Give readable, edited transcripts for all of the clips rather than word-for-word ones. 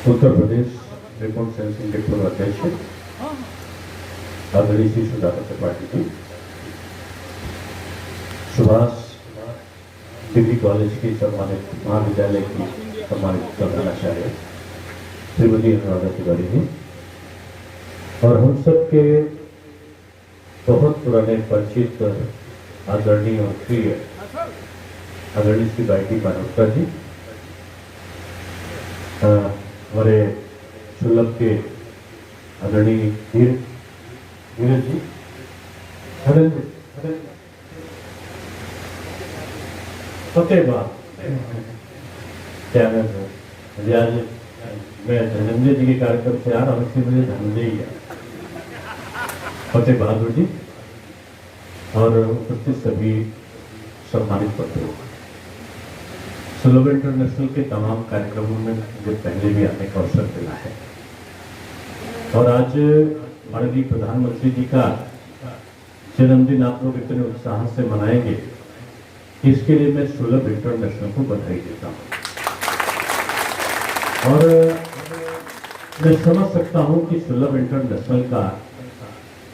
Uttar Pradesh report sensing के पूर्व अध्यक्ष आदरणीय श्री सुधाकर त्रिपाठी जी, सुभाष डिग्री कॉलेज की सम्मानित महाविद्यालय की सम्मानित प्रधानाचार्य श्रीमती अनुराधा तिवारी जी और हम सब के बहुत पुराने परिचित आदरणीय और प्रिय आदरणीय श्री गायत्री मानवता जी, हमारे सुलभ के आदरणीय धीरज जी, क्या मुझे आज मैं धनंजय जी के कार्यक्रम से आ रहा हूँ, इसलिए मुझे धनंजय ही फतेह बहादुर जी और उपस्थित सभी सम्मानित पत्रों, सुलभ इंटरनेशनल के तमाम कार्यक्रमों में मुझे पहले भी आने का अवसर मिला है और आज माननीय प्रधानमंत्री जी का जन्मदिन आप लोग इतने उत्साह से मनाएंगे, इसके लिए मैं सुलभ इंटरनेशनल को बधाई देता हूँ। और मैं समझ सकता हूँ कि सुलभ इंटरनेशनल का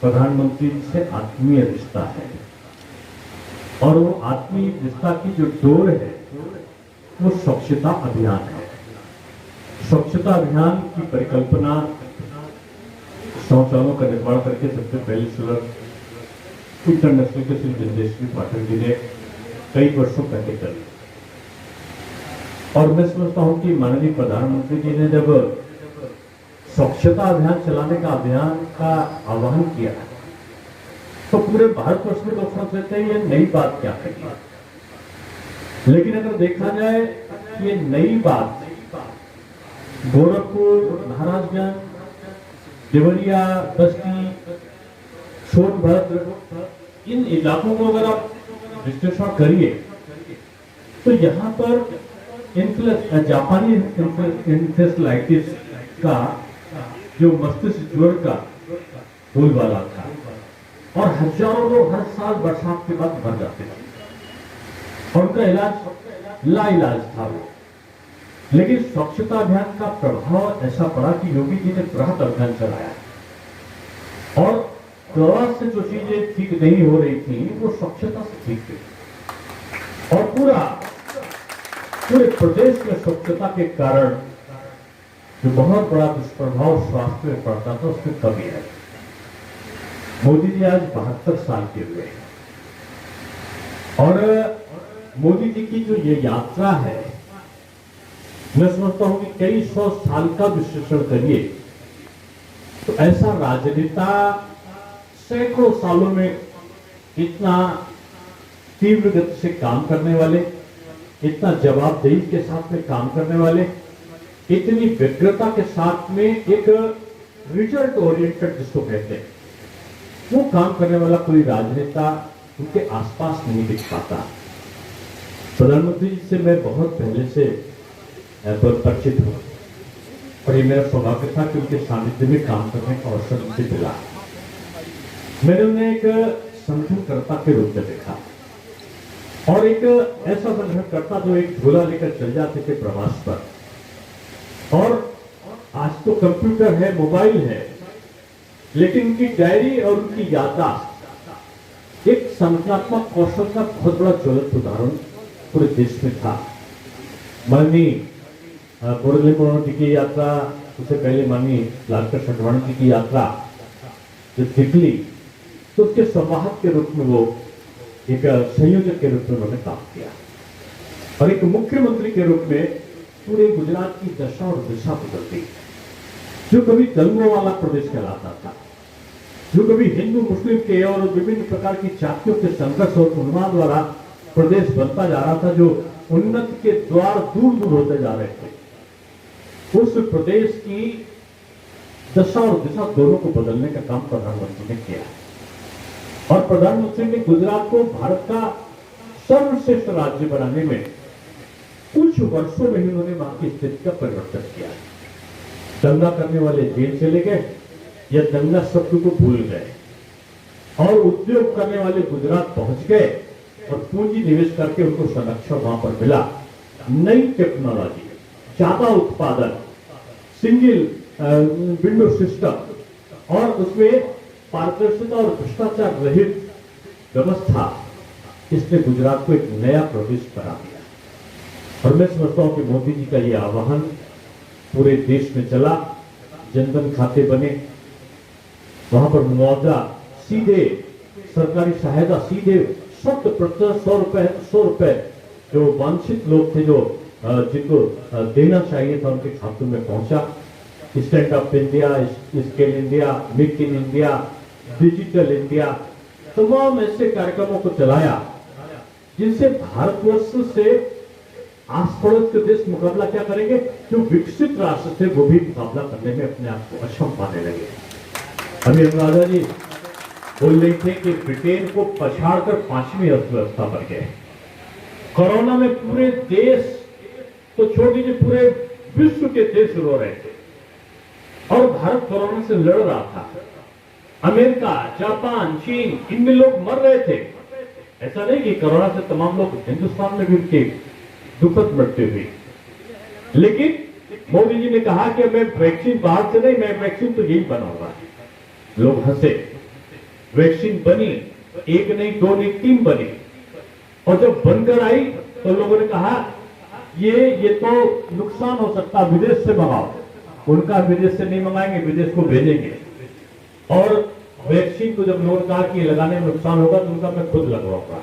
प्रधानमंत्री से आत्मीय रिश्ता है और वो आत्मीय रिश्ता की जो डोर है वो स्वच्छता अभियान है। स्वच्छता अभियान की परिकल्पना शौचालयों का निर्माण करके सबसे पहले सुलभ इंटरनेशनल के श्री जितेंद्र पाठक जी ने कई वर्षों पहले कर ली और मैं समझता हूं कि माननीय प्रधानमंत्री जी ने जब स्वच्छता अभियान चलाने का आह्वान किया तो पूरे भारतवर्ष में लोग सोच लेते हैं ये नई बात क्या है, लेकिन अगर देखा जाए ये नई बात गोरखपुर, महाराजगंज, देवरिया, बस्ती, सोनभद्र इन इलाकों को अगर आप विश्लेषण करिए तो यहाँ पर जापानी इंसेफ्लाइटिस का जो मस्तिष्क ज्वर का बोलबाला था और हजारों लोग हर साल बरसात के बाद मर जाते थे और उनका इलाज लाइलाज था वो। लेकिन स्वच्छता अभियान का प्रभाव ऐसा पड़ा कि योगी जी ने बृहत अभियान चलाया और दवा से जो चीजें ठीक नहीं हो रही थी वो स्वच्छता से ठीक थी और पूरे प्रदेश में स्वच्छता के कारण जो बहुत बड़ा दुष्प्रभाव स्वास्थ्य में पड़ता था उसमें कमी आई। मोदी जी आज 72 साल के हुए हैं और मोदी जी की जो ये यात्रा है मैं समझता हूं कि कई 100 साल का विश्लेषण करिए तो ऐसा राजनेता सैकड़ों सालों में इतना तीव्र गति से काम करने वाले, इतना जवाबदेही के साथ में काम करने वाले, इतनी व्यग्रता के साथ में एक रिजल्ट ओरिएंटेड जिसको कहते हैं वो काम करने वाला कोई राजनेता उनके आसपास नहीं दिख पाता। प्रधानमंत्री जी से मैं बहुत पहले से परिचित हूं और ये मेरा सौभाग्य था कि उनके सानिध्य में काम करने का अवसर मुझे मिला। मैंने उन्हें एक संगठनकर्ता के रूप में देखा और एक ऐसा संगठनकर्ता जो एक झोला लेकर चल जाते थे प्रवास पर और आज तो कंप्यूटर है, मोबाइल है, लेकिन उनकी डायरी और उनकी याददाश्त एक संगठनात्मक कौशल का बहुत बड़ा ज्वलंत उदाहरण पूरे देश में था। माननीय मुरलीधर जी की यात्रा, उससे पहले माननीय लालकृष्ण अडवाणी जी की यात्रा जब निकली तो उसके संवाहक के रूप में वो एक संयोजक के रूप में उन्होंने काम किया और एक मुख्यमंत्री के रूप में पूरे गुजरात की दशा और दिशा बदल दी। जो कभी दंगों वाला प्रदेश कहलाता था, जो कभी हिंदू मुस्लिम के और विभिन्न प्रकार की जातियों के संघर्ष और उन्माद वाला प्रदेश बनता जा रहा था, जो उन्नति के द्वार दूर दूर होते जा रहे थे, उस प्रदेश की दशा और दिशा दोनों को बदलने का काम प्रधानमंत्री ने किया और प्रधानमंत्री ने गुजरात को भारत का सर्वश्रेष्ठ राज्य बनाने में कुछ वर्षों में ही उन्होंने वहां की स्थिति का परिवर्तन किया। दंगा करने वाले जेल चले गए या दंगा शब्द को भूल गए और उद्योग करने वाले गुजरात पहुंच गए और पूंजी निवेश करके उनको संरक्षण वहां पर मिला। नई टेक्नोलॉजी, ज्यादा उत्पादन, सिंगल विंडो सिस्टम और उसमें पारदर्शिता और भ्रष्टाचार रहित व्यवस्था, इसने गुजरात को एक नया प्रवेश करा दिया। और मैं समझता हूं कि मोदी जी का यह आह्वान पूरे देश में चला, जनधन खाते बने, वहां पर मुआवजा सीधे, सरकारी सहायता सीधे 100% 100 रुपए जो वांछित लोग थे, जो जिनको देना चाहिए था, उनके खातों में पहुंचा। Stand up India, scale India, make in India, digital India, तमाम ऐसे कार्यक्रमों को चलाया जिनसे भारतवर्ष से आस पड़ोस के देश मुकाबला क्या करेंगे, जो विकसित राष्ट्र थे वो भी मुकाबला करने में अपने आप को अक्षम पाने लगे। अभी अनुराधा जी बोल रहे थे कि ब्रिटेन को पछाड़कर 5वीं अर्थव्यवस्था बन गए। कोरोना में पूरे देश तो छोड़ दीजिए, पूरे विश्व के देश रो रहे थे और भारत कोरोना से लड़ रहा था। अमेरिका, जापान, चीन, इनमें लोग मर रहे थे। ऐसा नहीं कि कोरोना से तमाम लोग हिंदुस्तान में भी उनकी दुखद मृत्यु हुई, लेकिन मोदी जी ने कहा कि मैं वैक्सीन बाहर से नहीं, मैं वैक्सीन तो यही बनाऊंगा। लोग हंसे, वैक्सीन बनी, एक नहीं, 2 नहीं, 3 बनी, और जब बनकर आई तो लोगों ने कहा ये तो नुकसान हो सकता, विदेश से मंगाओ। उनका विदेश से नहीं मंगाएंगे, विदेश को भेजेंगे। और वैक्सीन को जब लोगों ने कहा कि लगाने में नुकसान होगा तो उनका मैं खुद लगवाऊंगा।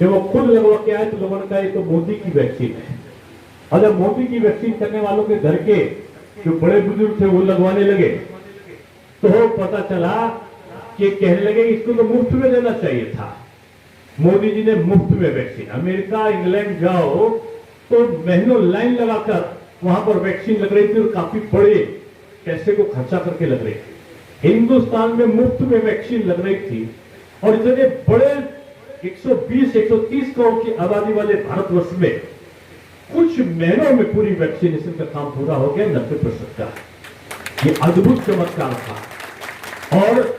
जब वो खुद लगवा के आए तो लोगों ने कहा ये तो मोदी की वैक्सीन है। और जब मोदी की वैक्सीन करने वालों के घर के जो बड़े बुजुर्ग थे वो लगवाने लगे तो पता चला कि कहने लगे इसको तो मुफ्त में देना चाहिए था। मोदी जी ने मुफ्त में वैक्सीन, अमेरिका, इंग्लैंड जाओ तो महीनों लाइन लगाकर वहां पर वैक्सीन लग रही थी और काफी बड़े पैसे को खर्चा करके लग रही थी। हिंदुस्तान में मुफ्त में वैक्सीन लग रही थी और इतने बड़े 120-130 करोड़ की आबादी वाले भारतवर्ष में कुछ महीनों में पूरी वैक्सीनेशन का काम पूरा हो गया, 90% का। ये अद्भुत चमत्कार था और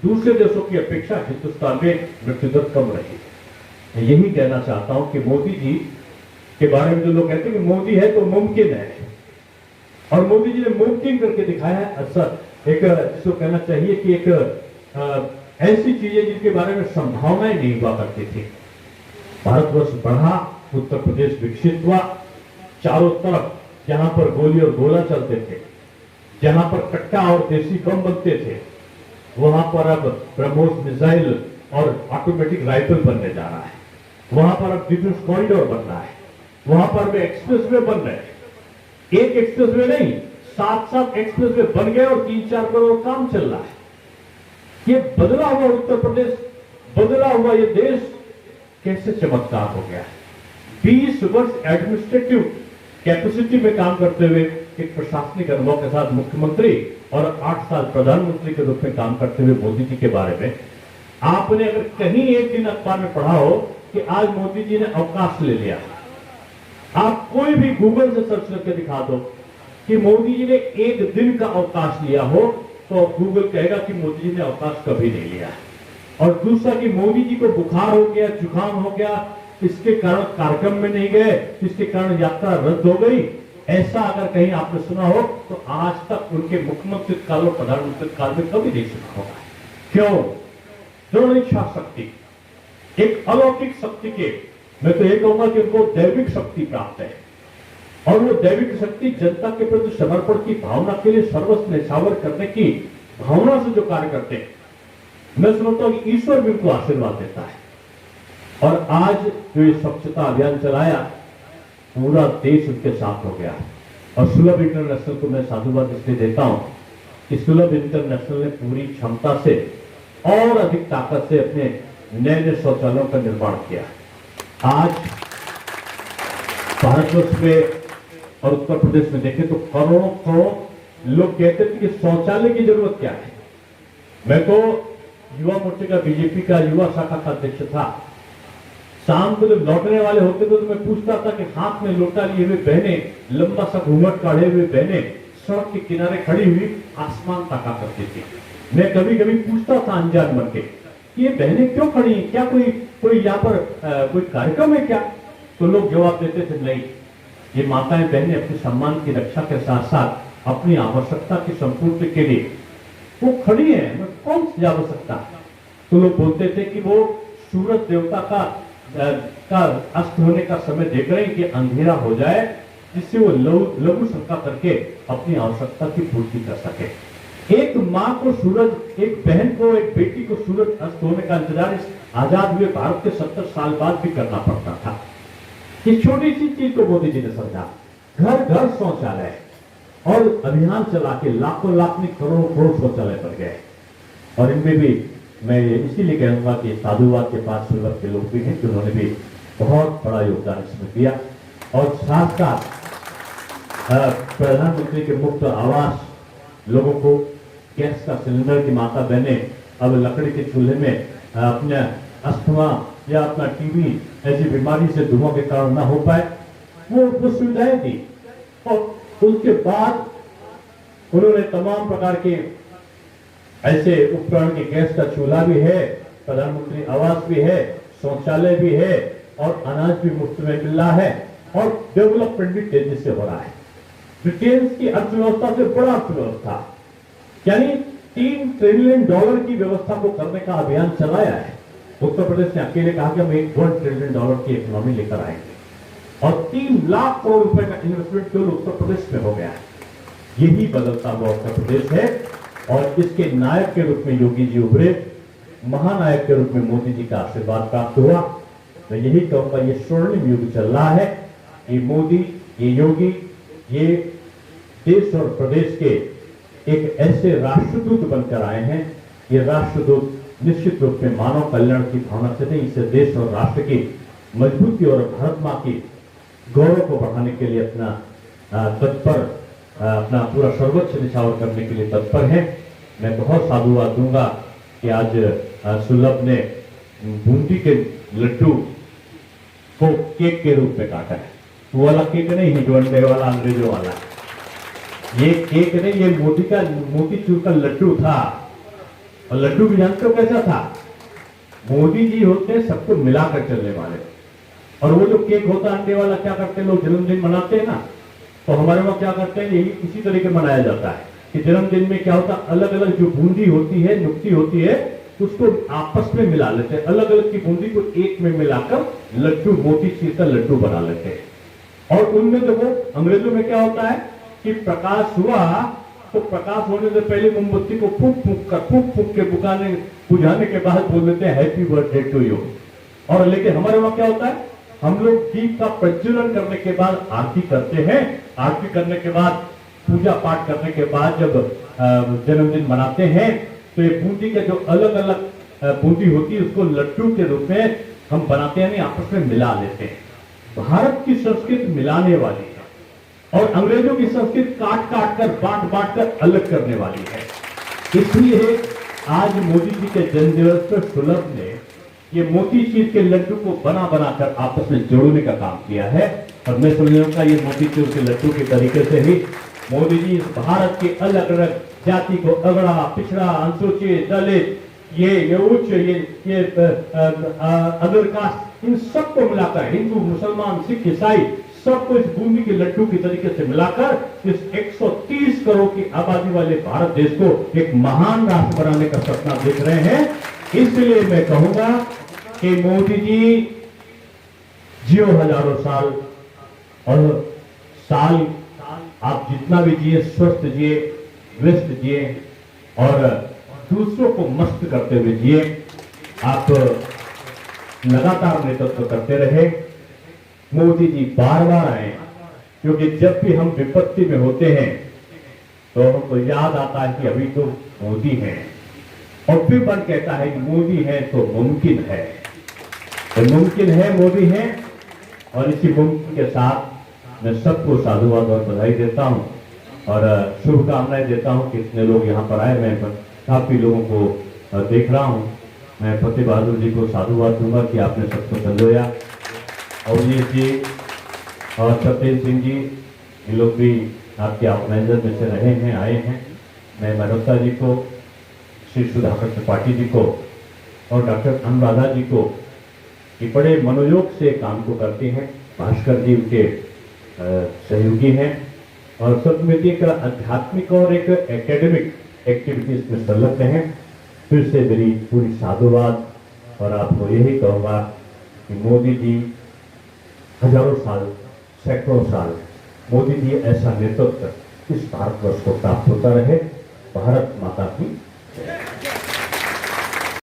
दूसरे देशों की अपेक्षा हिंदुस्तान में मृत्यु दर कम रही। मैं यही कहना चाहता हूं कि मोदी जी के बारे में जो लोग कहते हैं कि मोदी है तो मुमकिन है, और मोदी जी ने मुमकिन करके दिखाया है। अच्छा, एक जिसको कहना चाहिए कि एक ऐसी चीजें जिनके बारे में संभावनाएं नहीं हुआ करती थी। भारतवर्ष बढ़ा, उत्तर प्रदेश विकसित हुआ, चारों तरफ जहां पर गोली और गोला चलते थे, जहां पर कट्टा और देसी बम बनते थे, वहां पर अब ब्रह्मोस मिसाइल और ऑटोमेटिक राइफल बनने जा रहा है। वहां पर अब डिफेंस कॉरिडोर बन रहा है, वहां पर भी एक्सप्रेसवे बन रहे हैं। एक एक्सप्रेसवे नहीं, 7-7 एक्सप्रेसवे बन गए और 3-4 करोड़ काम चल रहा है। ये बदला हुआ उत्तर प्रदेश, बदला हुआ ये देश कैसे चमत्कार हो गया है। 20 वर्ष एडमिनिस्ट्रेटिव कैपेसिटी में काम करते हुए, एक प्रशासनिक अनुभव के साथ मुख्यमंत्री और 8 साल प्रधानमंत्री के रूप में काम करते हुए मोदी जी के बारे में आपने अगर कहीं एक दिन अखबार में पढ़ा हो कि आज मोदी जी ने अवकाश ले लिया, आप कोई भी गूगल से सर्च करके दिखा दो कि मोदी जी ने एक दिन का अवकाश लिया हो, तो गूगल कहेगा कि मोदी जी ने अवकाश कभी नहीं लिया। और दूसरा कि मोदी जी को बुखार हो गया, जुकाम हो गया, इसके कारण कार्यक्रम में नहीं गए, इसके कारण यात्रा रद्द हो गई, ऐसा अगर कहीं आपने सुना हो तो आज तक उनके मुख्यमंत्री काल और प्रधानमंत्री काल में कभी नहीं सुना होगा। क्यों? दृढ़ इच्छा शक्ति, एक अलौकिक शक्ति के, मैं तो ये कहूंगा कि उनको दैविक शक्ति प्राप्त है, और वो दैविक शक्ति जनता के प्रति समर्पण की भावना के लिए सर्वस्व न्यौछावर करने की भावना से जो कार्य करते हैं, मैं समझता हूं कि ईश्वर भी उनको आशीर्वाद देता है। और आज जो ये स्वच्छता अभियान चलाया, पूरा देश उनके साथ हो गया। और सुलभ इंटरनेशनल को मैं साधुवाद इसलिए देता हूं कि सुलभ इंटरनेशनल ने पूरी क्षमता से और अधिक ताकत से अपने नए नए शौचालयों का निर्माण किया। आज भारतवर्ष में और उत्तर प्रदेश में देखें तो करोड़ों करोड़ लोग कहते थे कि शौचालय की जरूरत क्या है। मैं तो युवा मोर्चे का, बीजेपी का युवा शाखा का अध्यक्ष था। शाम को जब लौटने वाले होते थे तो मैं पूछता था कि हाथ में लोटा लिए हुए बहनें, लंबा सा घूंघट काढ़े हुए बहनें सड़क के किनारे खड़ी हुई आसमान ताका करती थी। मैं कभी कभी पूछता था अनजान बन के, ये बहनें क्यों खड़ी हैं, क्या कोई यहाँ पर कोई कार्यक्रम है क्या? तो लोग जवाब देते थे नहीं, ये माताएं बहनें अपने सम्मान की रक्षा के साथ साथ अपनी आवश्यकता की संपूर्ति के लिए वो खड़ी है। कौन सी आवश्यकता? तो लोग बोलते थे कि वो सूरज देवता का अस्त होने का समय देख रहे हैं कि अंधेरा हो जाए, जिससे वो लघु शंका करके अपनी आवश्यकता की पूर्ति कर सके। एक माँ को सूरज, एक बहन को, एक बेटी को सूरज अस्त होने का इंतजार इस आजाद हुए भारत के 70 साल बाद भी करना पड़ता था। ये छोटी सी चीज को मोदी जी ने समझा। घर घर शौचालय और अभियान चला के लाखों लाख नहीं करोड़ों करोड़ शौचालय बन गए। और इनमें भी मैं इसीलिए कहूंगा कि साधुवाद के पास सुलभ के लोग भी हैं कि उन्होंने भी बहुत बड़ा योगदान इसमें दिया। और साथ साथ प्रधानमंत्री के मुफ्त आवास, लोगों को गैस का सिलेंडर की माता बहने अब लकड़ी के चूल्हे में अपने अस्थमा या अपना टीबी ऐसी बीमारी से धुआं के कारण ना हो पाए, वो सुविधाएं दी। और उसके बाद उन्होंने तमाम प्रकार के ऐसे उपकरण के, गैस का चूल्हा भी है, प्रधानमंत्री आवास भी है, शौचालय भी है और अनाज भी मुफ्त में मिल रहा है और डेवलपमेंट भी तेजी से हो रहा है। ब्रिटेन की अर्थव्यवस्था से बड़ा अर्थव्यवस्था, यानी $3 ट्रिलियन की व्यवस्था को करने का अभियान चलाया है। उत्तर प्रदेश ने अकेले कहा कि हम $1 ट्रिलियन की इकोनॉमी लेकर आएंगे और 3 लाख करोड़ रुपए का इन्वेस्टमेंट केवल उत्तर प्रदेश में हो गया है। यही बदलता हुआ उत्तर प्रदेश है और इसके नायक के रूप में योगी जी उभरे, महानायक के रूप में मोदी जी का आशीर्वाद प्राप्त हुआ। मैं यही कहूंगा, ये स्वर्णिम युग चल रहा है। ये मोदी, ये योगी, ये देश और प्रदेश के एक ऐसे राष्ट्रदूत बनकर आए हैं। ये राष्ट्रदूत निश्चित रूप में मानव कल्याण की भावना से नहीं, इसे देश और राष्ट्र की मजबूती और भारत मां की गौरव को बढ़ाने के लिए अपना पूरा सर्वोच्च निछावर करने के लिए तत्पर है। मैं बहुत साधुवाद दूंगा कि आज सुलभ ने बूंदी के लड्डू को केक के रूप में काटा है। वो वाला केक नहीं है जो अंडे वाला, अंग्रेजों वाला, ये केक नहीं, ये मोतीचूर का लड्डू था। और लड्डू भी जानते हो कैसा था? मोदी जी होते हैं सबको मिलाकर चलने वाले। और वो जो केक होता है अंडे वाला, क्या करते हैं लोग, जन्मदिन मनाते हैं ना, तो हमारे वहां क्या करते हैं, यही इसी तरीके मनाया जाता है कि जन्मदिन में क्या होता है, अलग अलग जो बूंदी होती है, नुक्ती होती है, उसको आपस में मिला लेते हैं। अलग अलग की बूंदी को एक में मिलाकर लड्डू, मोतीचूर का लड्डू बना लेते हैं। और उनमें देखो अंग्रेजों में क्या होता है कि प्रकाश हुआ तो प्रकाश होने से पहले मोमबत्ती को फूंक फूंक के बुझाने के बाद बोल देते हैं हैप्पी बर्थडे टू यू। और लेकिन हमारे वहां क्या होता है, हम लोग दीप का प्रज्वलन करने के बाद आरती करते हैं। आरती करने के बाद, पूजा पाठ करने के बाद जब जन्मदिन मनाते हैं तो ये बूंदी के जो अलग अलग बूंदी होती है उसको लड्डू के रूप में हम बनाते हैं, आपस में मिला लेते हैं। भारत की संस्कृति मिलाने वाली है और अंग्रेजों की संस्कृति काट काट कर, बांट बांट कर अलग करने वाली है। इसलिए आज मोदी जी के जन्मदिवस पर सुलभ ने ये मोतीचूर के लड्डू को बना बनाकर आपस में जोड़ने का काम किया है। और मैं समझूंगा ये मोतीचूर के लड्डू के तरीके से ही मोदी जी इस भारत के अलग अलग जाति को, अगड़ा, पिछड़ा, अनुसूचित, दलित, ये उच्च, ये अदर कास्ट, इन सबको मिलाकर, हिंदू, मुसलमान, सिख, ईसाई, सबको इस बूंदी के लड्डू की तरीके से मिलाकर इस 130 करोड़ की आबादी वाले भारत देश को एक महान राष्ट्र बनाने का सपना देख रहे हैं। इसलिए मैं कहूंगा कि मोदी जी जियो हजारों साल, और साल आप जितना भी जिए, स्वस्थ जिए, व्यस्त जिए और दूसरों को मस्त करते हुए जिए। आप लगातार नेतृत्व करते रहे। मोदी जी बार बार आए, क्योंकि जब भी हम विपत्ति में होते हैं तो हमको याद आता है कि अभी तो मोदी हैं, और फिर मन कहता है कि मोदी है तो मुमकिन है, तो मुमकिन है, मोदी है। और इसी मुमकिन के साथ मैं सबको साधुवाद और बधाई देता हूं और शुभकामनाएं देता हूं कि इतने लोग यहाँ पर आए। मैं काफी लोगों को देख रहा हूं। मैं फतेह बहादुर जी को साधुवाद दूंगा कि आपने सबको संजोया। अवनीश जी और सत्येंद्र सिंह जी, ये लोग भी आपके ऑर्गेनाइजर में से रहे हैं, आए हैं। मैं मेहता जी को, श्री सुधाकर त्रिपाठी जी को और डॉक्टर अनुराधा जी को, ये बड़े मनोयोग से काम को करते हैं। भास्कर जी उनके सहयोगी हैं और सब मिलकर एक आध्यात्मिक और एक एकेडमिक एक्टिविटीज में संलग्न हैं। फिर से मेरी पूरी साधुवाद और आपको यही कहूँगा कि मोदी जी हजारों साल, सैकड़ों साल मोदी जी ऐसा नेतृत्व इस भारतवर्ष को प्राप्त होता रहे। भारत माता की